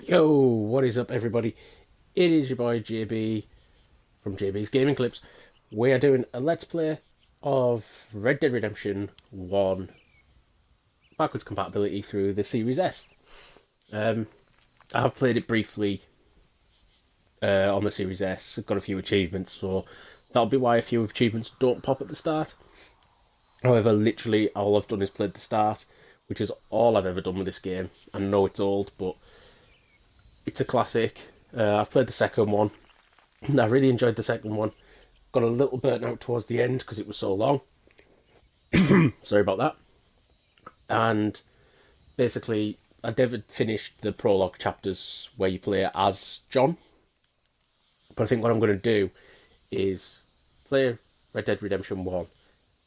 Yo, what is up, everybody? It is your boy JB from JB's Gaming Clips. We are doing a Let's Play of Red Dead Redemption 1 backwards compatibility through the Series S. I have played it briefly on the Series S. I've got a few achievements, so that'll be why a few achievements don't pop at the start. However, literally all I've done is played the start, which is all I've ever done with this game. I know it's old, but it's a classic. I've played the second one. I really enjoyed the second one. Got a little burnt out towards the end because it was so long. Sorry about that. And basically, I never finished the prologue chapters where you play as John. But I think what I'm going to do is play Red Dead Redemption 1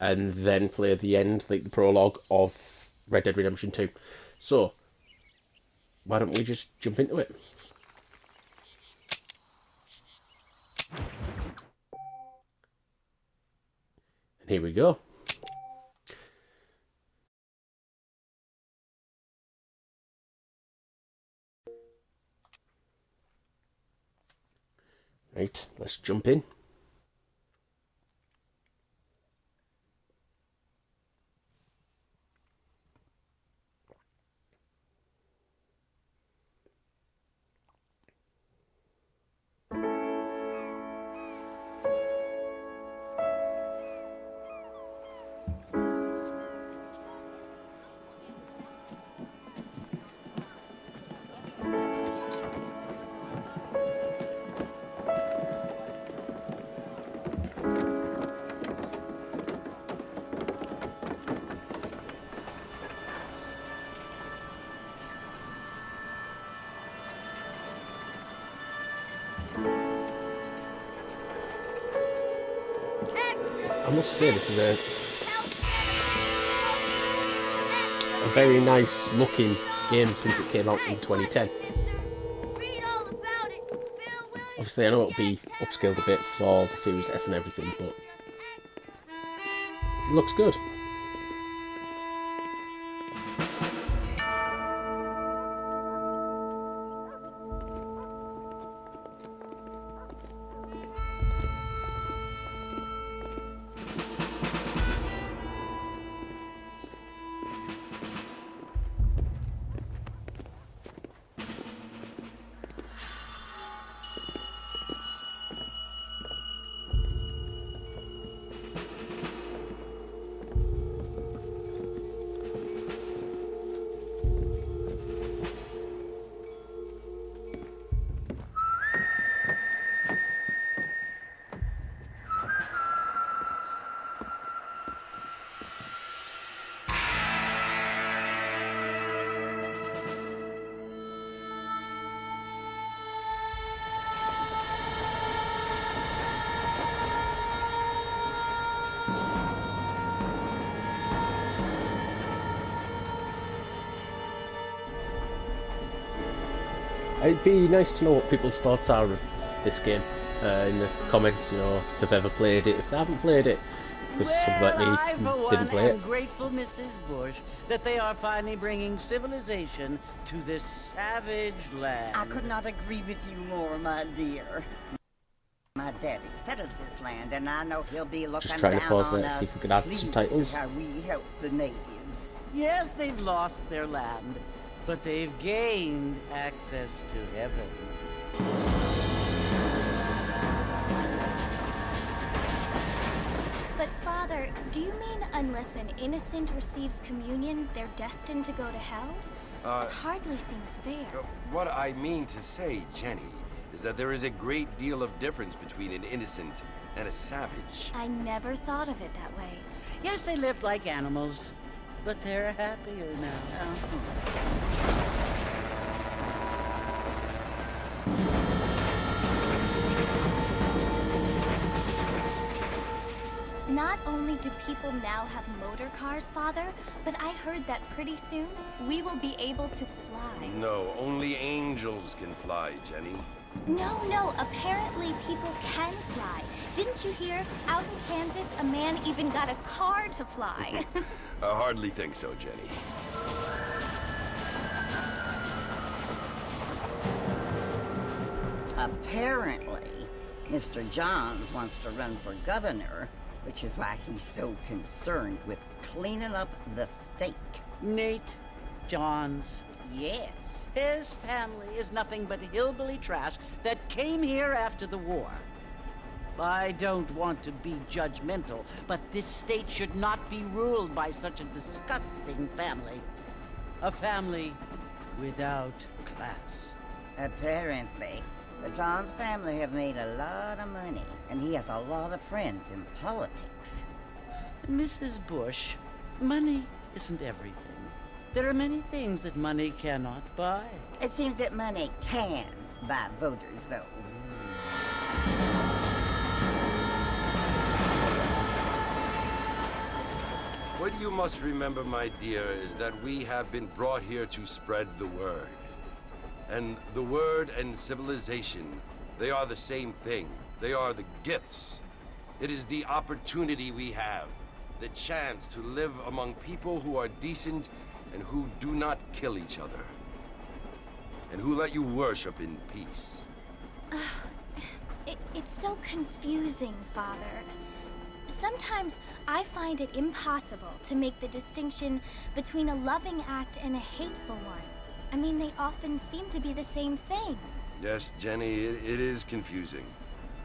and then play the end, like the prologue of Red Dead Redemption 2. So, why don't we just jump into it? And here we go. Right, let's jump in. I must say this is a very nice looking game since it came out in 2010. Obviously I know it'll be upscaled a bit for the Series S and everything, but it looks good. It'd be nice to know what people's thoughts are of this game in the comments, you know, if they've ever played it, if they haven't played it, because somebody like me didn't play it. I'm grateful, Mrs. Bush, that they are finally bringing civilization to this savage land. I could not agree with you more, my dear. My daddy settled this land, and I know he'll be looking Just trying to down pause on there, us. see if we could add Please, subtitles. how we help the natives. Yes, they've lost their land, but they've gained access to heaven. But Father, do you mean unless an innocent receives communion, they're destined to go to hell? It hardly seems fair. What I mean to say, Jenny, is that there is a great deal of difference between an innocent and a savage. I never thought of it that way. Yes, they lived like animals, but they're happier now. Not only do people now have motor cars, Father, but I heard that pretty soon we will be able to fly. No, only angels can fly, Jenny. No, apparently people can fly. Didn't you hear? Out in Kansas, a man even got a car to fly. I hardly think so, Jenny. Apparently, Mr. Johns wants to run for governor, which is why he's so concerned with cleaning up the state. Nate Johns. Yes. His family is nothing but hillbilly trash that came here after the war. I don't want to be judgmental, but this state should not be ruled by such a disgusting family. A family without class. Apparently, the Johns family have made a lot of money, and he has a lot of friends in politics. Mrs. Bush, money isn't everything. There are many things that money cannot buy. It seems that money can buy voters, though. What you must remember, my dear, is that we have been brought here to spread the word. And the word and civilization, they are the same thing. They are the gifts. It is the opportunity we have, the chance to live among people who are decent and who do not kill each other. And who let you worship in peace. It's so confusing, Father. Sometimes I find it impossible to make the distinction between a loving act and a hateful one. I mean, they often seem to be the same thing. Yes, Jenny, it is confusing.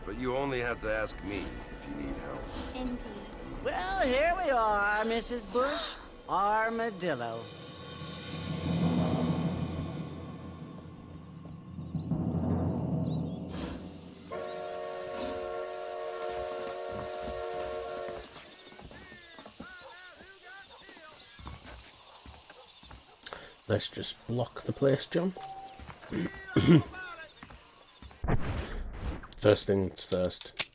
But you only have to ask me if you need help. Indeed. Well, here we are, Mrs. Bush. Armadillo. Let's just block the place, John. First things first.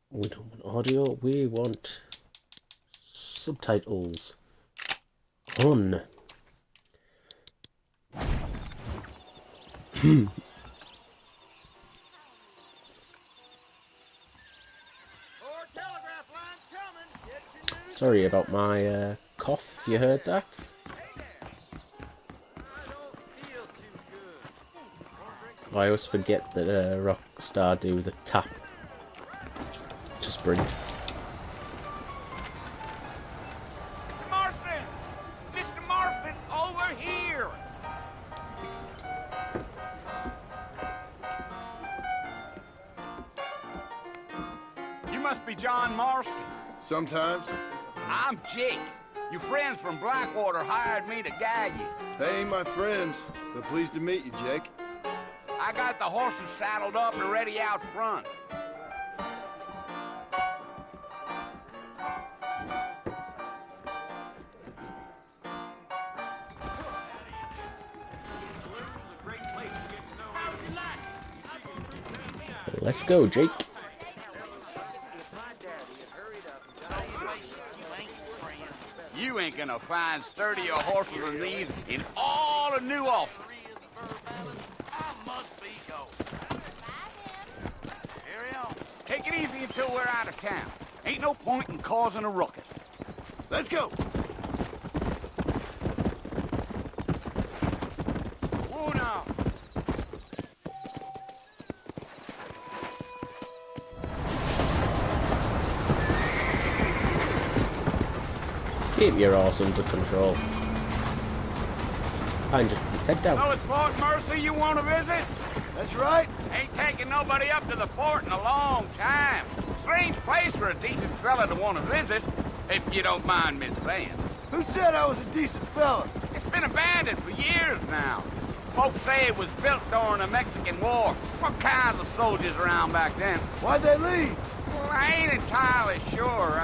We don't want audio, we want subtitles on. Sorry about my cough, if you heard that. I always forget that Rockstar do the tap to sprint. Marfin! Mr. Marfin, over here! You must be John Marston. Sometimes. I'm Jake. Your friends from Blackwater hired me to guide you. They ain't my friends, but pleased to meet you, Jake. I got the horses saddled up and ready out front. Let's go, Jake. You ain't gonna find sturdier horses than these in all of New Ulster. Take it easy until we're out of town. Ain't no point in causing a ruckus. Let's go! Whoa now. Keep your arse under control. And just put its head down. Oh, it's Fort Mercy you want to visit? That's right. Ain't taking nobody up to the fort in a long time. Strange place for a decent fella to want to visit, if you don't mind me saying. Who said I was a decent fella? It's been abandoned for years now. Folks say it was built during the Mexican War. What kinds of soldiers around back then? Why'd they leave? Well, I ain't entirely sure.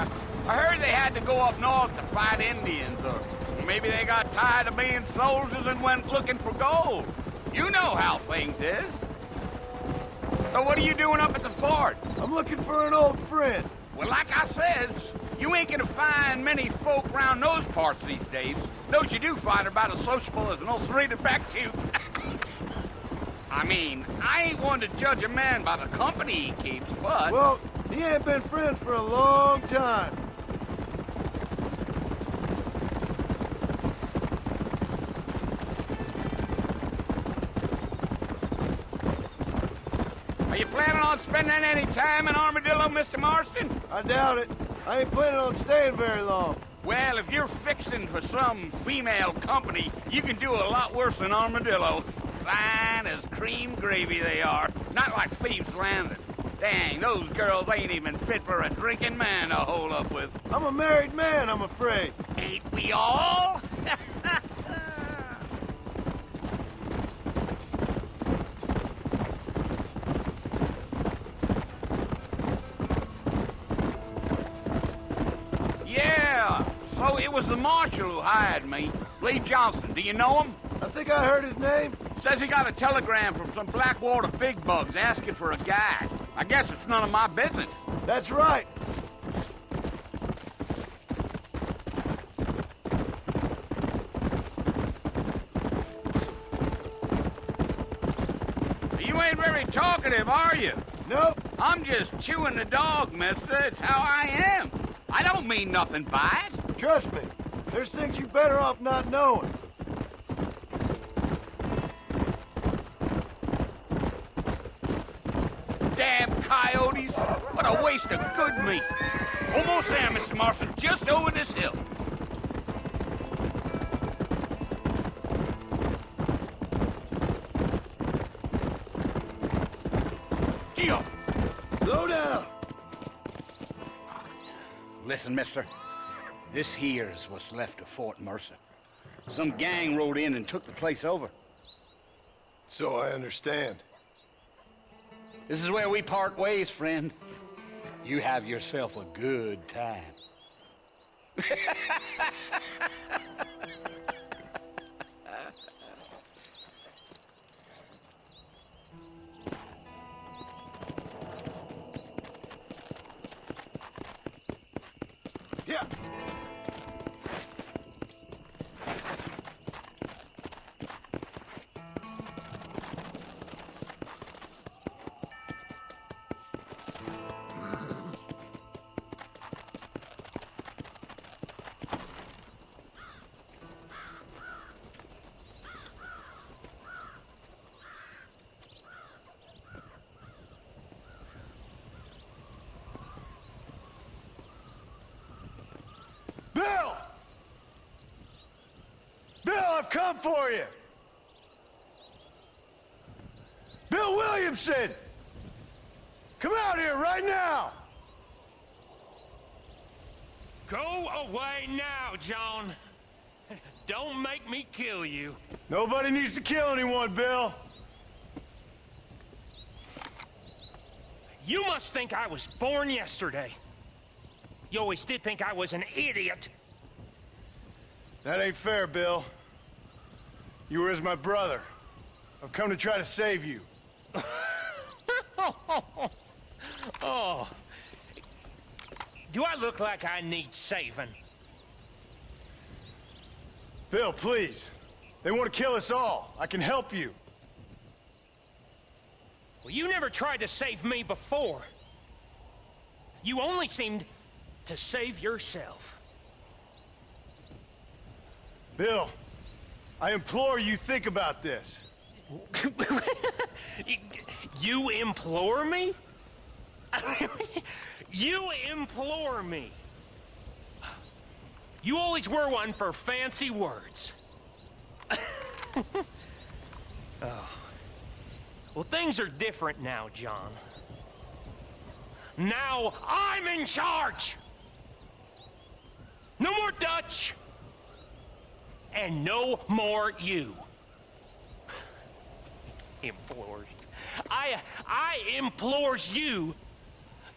I heard they had to go up north to fight Indians, or maybe they got tired of being soldiers and went looking for gold. You know how things is. So what are you doing up at the fort? I'm looking for an old friend. Well, like I says, you ain't gonna find many folk around those parts these days. Those you do find are about as sociable as an ulcerated back tooth. I mean, I ain't one to judge a man by the company he keeps, but... Well, he ain't been friends for a long time. Are you planning on spending any time in Armadillo, Mr. Marston? I doubt it. I ain't planning on staying very long. Well, if you're fixing for some female company, you can do a lot worse than Armadillo. Fine as cream gravy they are. Not like Thieves' Landing. Dang, those girls ain't even fit for a drinking man to hole up with. I'm a married man, I'm afraid. Ain't we all? Yeah, so it was the marshal who hired me. Lee Johnson, do you know him? I think I heard his name. Says he got a telegram from some Blackwater big bugs asking for a guide. I guess it's none of my business. That's right. You ain't very talkative, are you? Nope. I'm just chewing the dog, mister. It's how I am. I don't mean nothing by it. Trust me. There's things you better off not knowing. Damn coyotes. What a waste of good meat. Almost there, Mr. Marston. Just over this hill. Gio. Slow down. Listen, mister. This here is what's left of Fort Mercer. Some gang rode in and took the place over. So I understand. This is where we part ways, friend. You have yourself a good time. Yeah. Bill! Bill, I've come for you! Bill Williamson! Come out here right now! Go away now, John. Don't make me kill you. Nobody needs to kill anyone, Bill. You must think I was born yesterday. You always did think I was an idiot. That ain't fair, Bill. You were as my brother. I've come to try to save you. Oh. Do I look like I need saving? Bill, please. They want to kill us all. I can help you. Well, you never tried to save me before. You only seemed to save yourself. Bill, I implore you think about this. You implore me? You implore me. You always were one for fancy words. Oh. Well, things are different now, John. Now I'm in charge. No more Dutch. And no more you. Implores. I implores you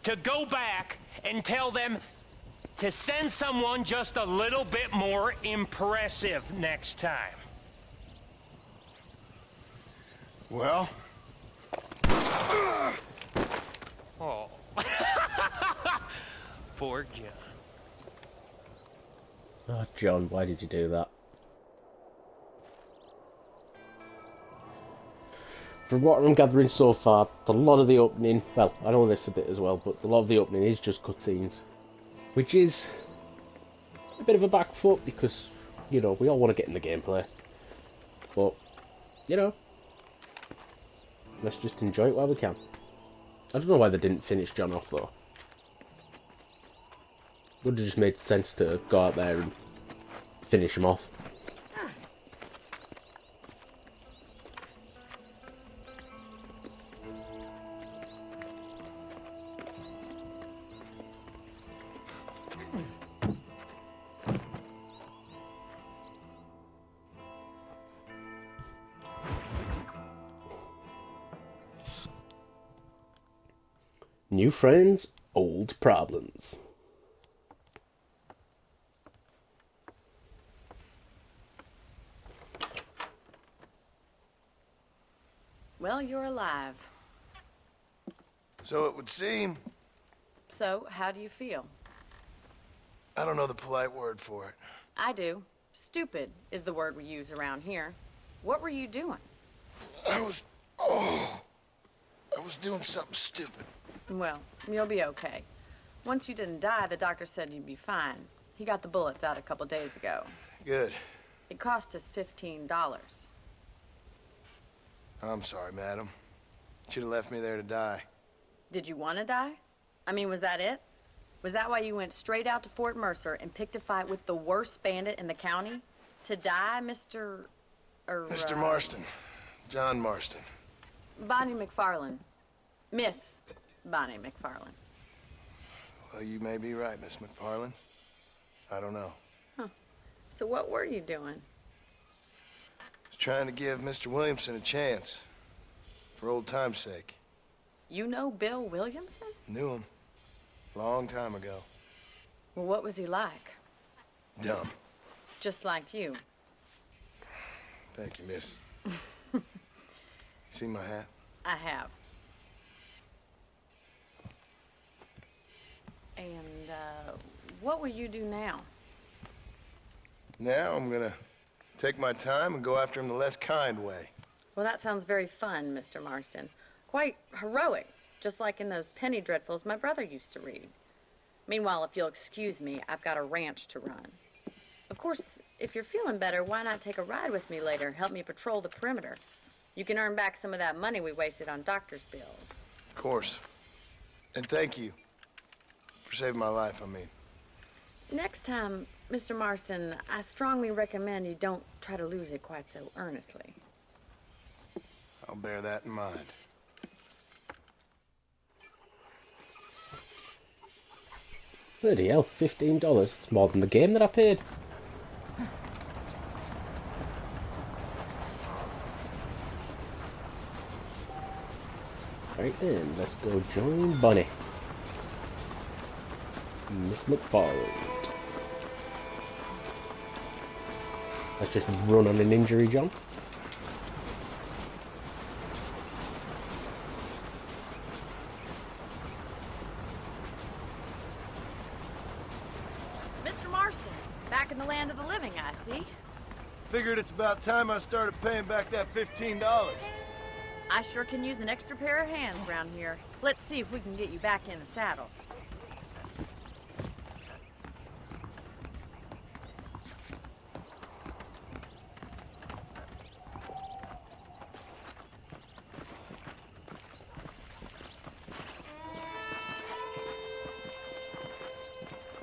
to go back and tell them to send someone just a little bit more impressive next time. Well? Oh. Poor John. Oh, John, why did you do that? From what I'm gathering so far, a lot of the opening, well, I know this a bit as well, but a lot of the opening is just cutscenes. Which is a bit of a back foot because, you know, we all want to get in the gameplay. But, you know, let's just enjoy it while we can. I don't know why they didn't finish John off, though. Would have just made sense to go out there and finish him off. New friends, old problems. Well, you're alive. So it would seem. So, how do you feel? I don't know the polite word for it. I do. Stupid is the word we use around here. What were you doing? I was doing something stupid. Well, you'll be okay. Once you didn't die, the doctor said you'd be fine. He got the bullets out a couple days ago. Good. It cost us $15. I'm sorry, madam. Should have left me there to die. Did you want to die? I mean, was that it? Was that why you went straight out to Fort Mercer and picked a fight with the worst bandit in the county? To die, Mr. Mr. Marston. John Marston. Bonnie McFarland. Miss Bonnie McFarland. Well, you may be right, Miss McFarland. I don't know. So what were you doing? I was trying to give Mr. Williamson a chance. For old time's sake. You know Bill Williamson? Knew him. Long time ago. Well, what was he like? Dumb. Just like you. Thank you, miss. See my hat? I have. And, what will you do now? Now I'm gonna take my time and go after him the less kind way. Well, that sounds very fun, Mr. Marston. Quite heroic, just like in those penny dreadfuls my brother used to read. Meanwhile, if you'll excuse me, I've got a ranch to run. Of course, if you're feeling better, why not take a ride with me later? Help me patrol the perimeter. You can earn back some of that money we wasted on doctor's bills. Of course. And thank you for saving my life, I mean. Next time, Mr. Marston, I strongly recommend you don't try to lose it quite so earnestly. I'll bear that in mind. Bloody hell, $15. It's more than the game that I paid. Right then, let's go join Bonnie. Miss McFarland. Let's just run on an injury, John. Mr. Marston, back in the land of the living, I see. Figured it's about time I started paying back that $15. I sure can use an extra pair of hands around here. Let's see if we can get you back in the saddle.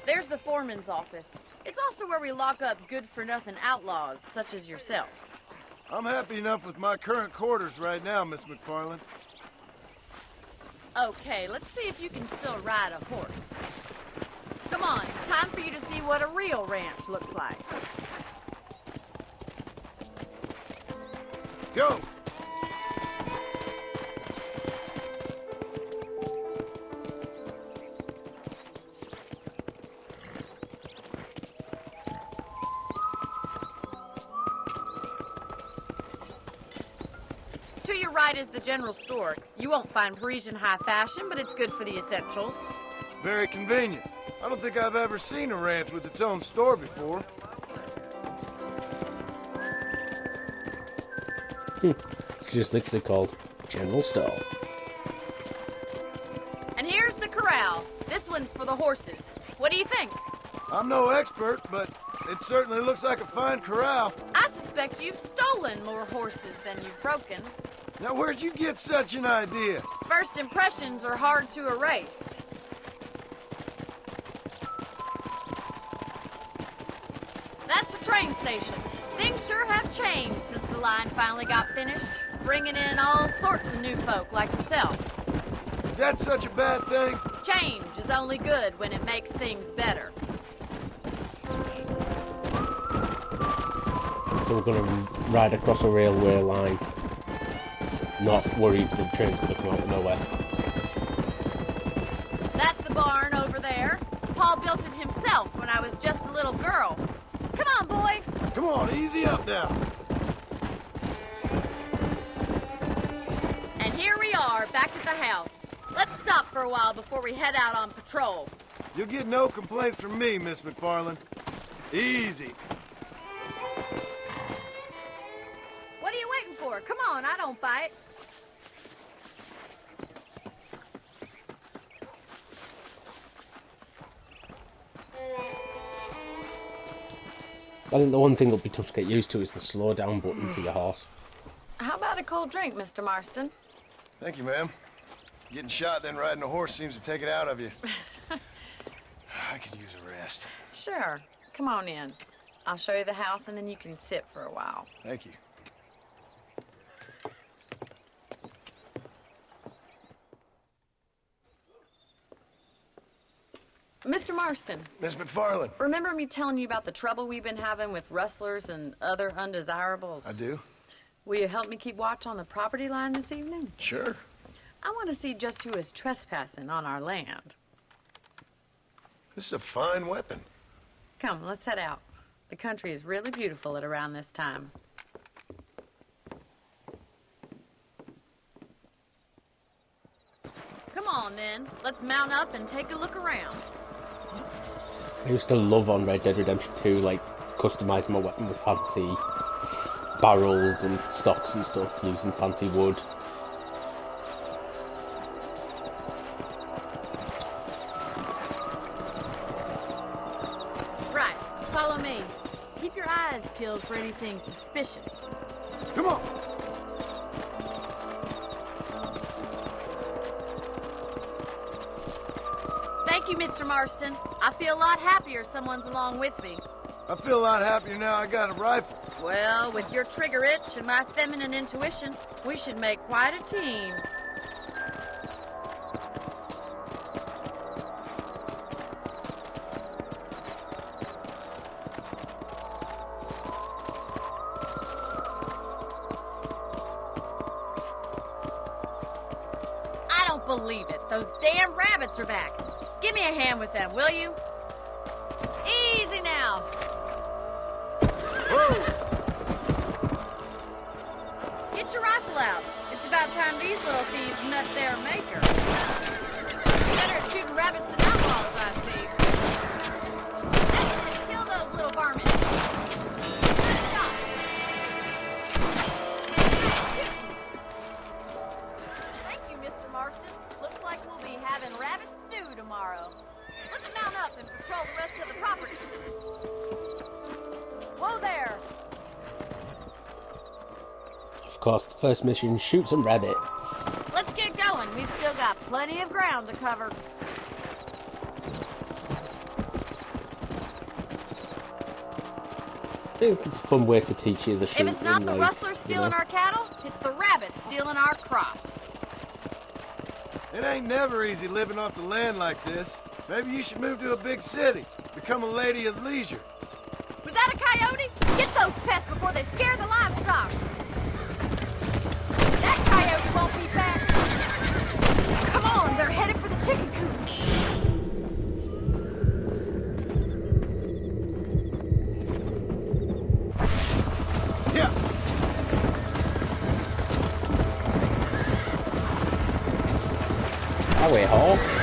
There's the foreman's office. It's also where we lock up good-for-nothing outlaws, such as yourself. I'm happy enough with my current quarters right now, Miss McFarland. Okay, let's see if you can still ride a horse. Come on, time for you to see what a real ranch looks like. Go! To your right is the general store. You won't find Parisian high fashion, but it's good for the essentials. Very convenient. I don't think I've ever seen a ranch with its own store before. It's just literally called General Store. And here's the corral. This one's for the horses. What do you think? I'm no expert, but it certainly looks like a fine corral. I suspect you've stolen more horses than you've broken. Now, where'd you get such an idea? First impressions are hard to erase. That's the train station. Things sure have changed since the line finally got finished, bringing in all sorts of new folk like yourself. Is that such a bad thing? Change is only good when it makes things better. So we're going to ride across a railway line. Not worried the train's going to come out of nowhere. That's the barn over there. Paul built it himself when I was just a little girl. Come on, boy. Come on, easy up now. And here we are, back at the house. Let's stop for a while before we head out on patrol. You'll get no complaints from me, Miss McFarland. Easy. What are you waiting for? Come on, I don't bite. I think the one thing that'll be tough to get used to is the slow down button for your horse. How about a cold drink, Mr. Marston? Thank you, ma'am. Getting shot, then riding a horse seems to take it out of you. I could use a rest. Sure. Come on in. I'll show you the house, and then you can sit for a while. Thank you. Mr. Marston, Miss McFarland. remember me telling you about the trouble we've been having with rustlers and other undesirables? I do? Will you help me keep watch on the property line this evening? Sure. I want to see just who is trespassing on our land. This is a fine weapon. Come, let's head out. The country is really beautiful at around this time. Come on, then. Let's mount up and take a look around. I used to love on Red Dead Redemption 2, like, customising my weapon with fancy barrels and stocks and stuff, using fancy wood. Right, follow me. Keep your eyes peeled for anything suspicious. Come on. Thank you, Mr. Marston. I feel a lot happier someone's along with me. I feel a lot happier now I got a rifle. Well, with your trigger itch and my feminine intuition, we should make quite a team. I don't believe it. Those damn rabbits are back. Give me a hand with them, will you? Easy now. Whoa! Get your rifle out. It's about time these little thieves met their maker. Better at shooting rabbits than outlaws, I see. That's it. Kill those little varmints. Good shot. Thank you, Mr. Marston. Looks like we'll be having rabbit stew tomorrow. Let's mount up and patrol the rest of the property. Whoa there. Of course, the first mission, shoot some rabbits. Let's get going. We've still got plenty of ground to cover. I think it's a fun way to teach you the shooting. If it's not the like, rustlers stealing our cattle, it's the rabbits stealing our crops. It ain't never easy living off the land like this. Maybe you should move to a big city. Become a lady of leisure. Was that a coyote? Get those pests before they scare the livestock. That coyote won't be back. Come on, they're headed for the chicken coop. Yeah. Away, horse.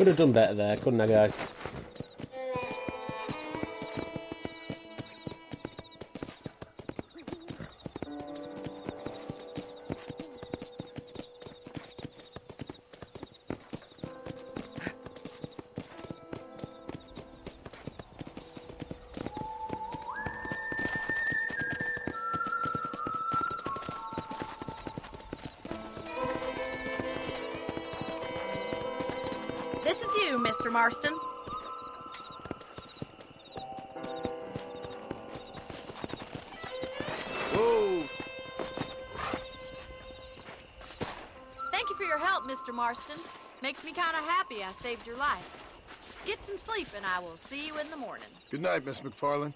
Could have done better there, couldn't I, guys? This is you, Mr. Marston. Whoa! Thank you for your help, Mr. Marston. Makes me kind of happy I saved your life. Get some sleep and I will see you in the morning. Good night, Miss McFarlane.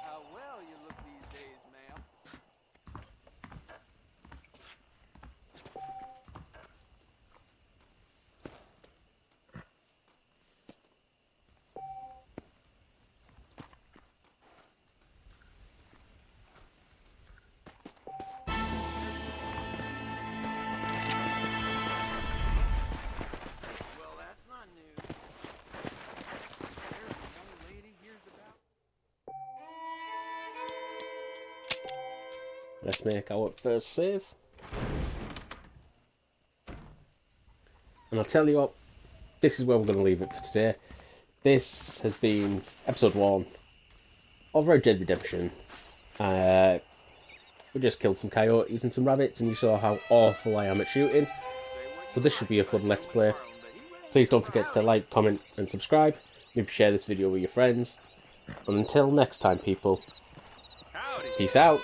How well you look these days, ma'am. Well, that's not news. There's a young lady here's about. Let's make our first save. And I'll tell you what, this is where we're going to leave it for today. This has been episode 1 of Red Dead Redemption. We just killed some coyotes and some rabbits, and you saw how awful I am at shooting. So this should be a fun Let's Play. Please don't forget to like, comment and subscribe. Maybe share this video with your friends. And until next time, people, peace out.